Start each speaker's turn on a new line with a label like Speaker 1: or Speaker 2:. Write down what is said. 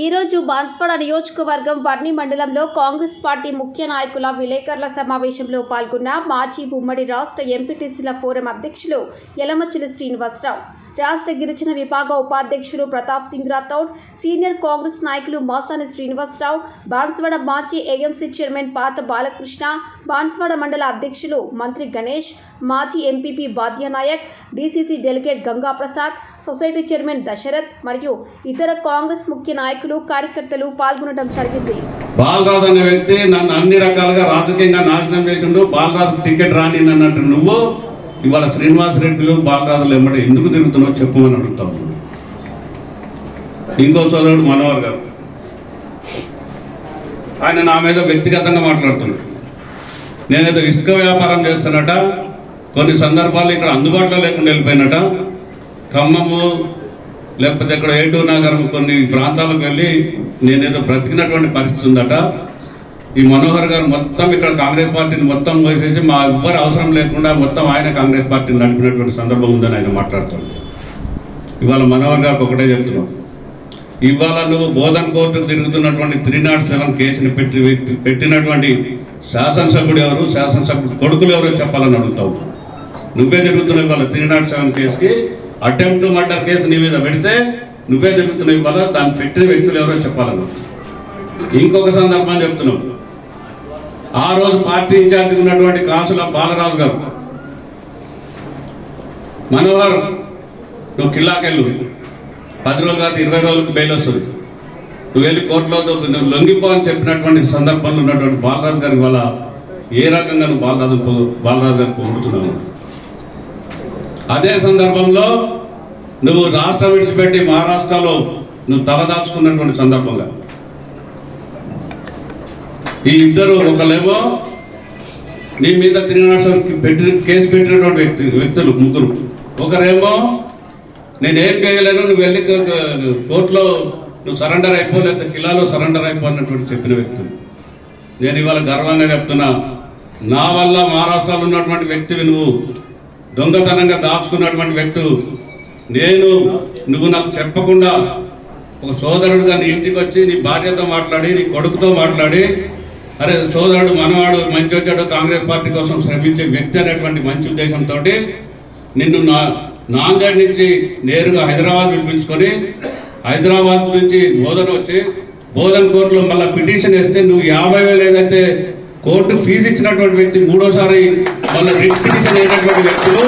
Speaker 1: ఈ రోజు బాన్స్వాడ నియోజకవర్గం వర్ని మండలంలో కాంగ్రెస్ పార్టీ ముఖ్య నాయకుల విలేకరుల సమావేశంలో పాల్గొన్న మాజీ ఉమ్మడి రాష్ట్ర ఎంపీటీసీల ఫోరం అధ్యక్షులు యలమచిలి శ్రీనివాసరావు, రాష్ట్ర గిరిజన విభాగ ఉపాధ్యక్షులు ప్రతాప్ సింగ్ రాథోడ్, సీనియర్ కాంగ్రెస్ నాయకులు మాసాని శ్రీనివాసరావు, బాన్స్వాడ మాజీ ఏఎంసీ చైర్మన్ పాత బాలకృష్ణ, బాన్స్వాడ మండల అధ్యక్షులు మంత్రి గణేష్, మాజీ MPP Badyanayak, DCC delegate Ganga Prasad, society chairman Dasharath మరియు ఇతర కాంగ్రెస్ ముఖ్య నాయకులు కార్యకర్తలు పాల్గొనడం జరిగింది.
Speaker 2: బాలరాజు అనే వ్యక్తి నన్ను అన్ని రకాలుగా రాజకీయంగా నాశనం చేసిండు. బాలరాజు టికెట్ రాని అన్నట్టు నువ్వు ఇవాళ శ్రీనివాసరెడ్డిలు బాలరాజులు ఎమ్మడి ఎందుకు తిరుగుతున్నావు చెప్పమని అడుగుతావు. ఇంకో సోదరుడు మనోహర్ గారు, ఆయన నా మీద వ్యక్తిగతంగా మాట్లాడుతున్నాడు. నేనేదో ఇసుక వ్యాపారం చేస్తున్నట, కొన్ని సందర్భాలు ఇక్కడ అందుబాటులో లేకుండా వెళ్ళిపోయినట, ఖమ్మము లేకపోతే ఇక్కడ ఏటూరు నగరం కొన్ని ప్రాంతాలకు వెళ్ళి నేనేదో బ్రతికినటువంటి పరిస్థితి ఉందట. ఈ మనోహర్ గారు మొత్తం ఇక్కడ కాంగ్రెస్ పార్టీని మొత్తం వేసేసి మా ఎవ్వరు అవసరం లేకుండా మొత్తం ఆయన కాంగ్రెస్ పార్టీని నడిపినటువంటి సందర్భం ఉందని ఆయన మాట్లాడుతున్నాడు. ఇవాళ మనోహర్ గారికి ఒకటే చెప్తున్నాం, ఇవాళ నువ్వు బోధన్ కోర్టుకు తిరుగుతున్నటువంటి 307 కేసుని పెట్టినటువంటి శాసనసభ్యుడు ఎవరు, శాసనసభ్యుడు కొడుకులు ఎవరో చెప్పాలని అడుగుతావు. నువ్వే తిరుగుతున్నావు ఇవాళ 307 కేసుకి. అటెంప్ట్ మర్డర్ కేసు నీ మీద పెడితే నువ్వే తిరుగుతున్నావు ఇవాళ, దాన్ని పెట్టిన వ్యక్తులు ఎవరో చెప్పాలను. ఇంకొక సందర్భం చెప్తున్నావు, ఆ రోజు పార్టీ ఇన్ఛార్జి ఉన్నటువంటి కాసుల బాలరాజు గారు, మనోహర్ నువ్వు కిల్లాకెళ్ళు, 10 రోజులు కాదు 20 రోజులకు బెయిల్ వస్తుంది, నువ్వు వెళ్ళి కోర్టులో నువ్వు లొంగిపో అని చెప్పినటువంటి సందర్భంలో ఉన్నటువంటి బాలరాజు గారి వల్ల ఏ రకంగా నువ్వు బాలరాజు గారు పొగుడుతున్నావు. అదే సందర్భంలో నువ్వు రాష్ట్రం విడిచిపెట్టి మహారాష్ట్రలో నువ్వు తలదాచుకున్నటువంటి సందర్భంగా ఈ ఇద్దరు, ఒకళ్ళేమో నీ మీద 307 కేసు పెట్టినటువంటి వ్యక్తులు ముగ్గురు, ఒకరేమో నేనేం చేయలేను నువ్వు వెళ్ళి కోర్టులో నువ్వు సరెండర్ అయిపో, లేకపోతే కిలాలో సరెండర్ అయిపో అన్నటువంటి చెప్పిన వ్యక్తులు. నేను ఇవాళ గర్వంగా చెప్తున్నా, నా వల్ల మహారాష్ట్రలో ఉన్నటువంటి వ్యక్తివి, నువ్వు దొంగతనంగా దాచుకున్నటువంటి వ్యక్తులు, నువ్వు నాకు చెప్పకుండా ఒక సోదరుడుగా నీ ఇంటికి వచ్చి నీ భార్యతో మాట్లాడి, నీ కొడుకుతో మాట్లాడి, అరే సోదరుడు మనవాడు మంచి వచ్చాడు, కాంగ్రెస్ పార్టీ కోసం శ్రమించే వ్యక్తి అనేటువంటి మంచి ఉద్దేశంతో నిన్ను నాందేడ్ నుంచి నేరుగా హైదరాబాద్ పిలిపించుకొని, హైదరాబాద్ నుంచి బోధన వచ్చి బోధన్ కోర్టులో మళ్ళీ పిటిషన్ వేస్తే నువ్వు 50,000 ఏదైతే కోర్టు ఫీజు ఇచ్చినటువంటి వ్యక్తి, మూడోసారి మళ్ళీ రిట్ పిటిషన్ అయినటువంటి వ్యక్తులు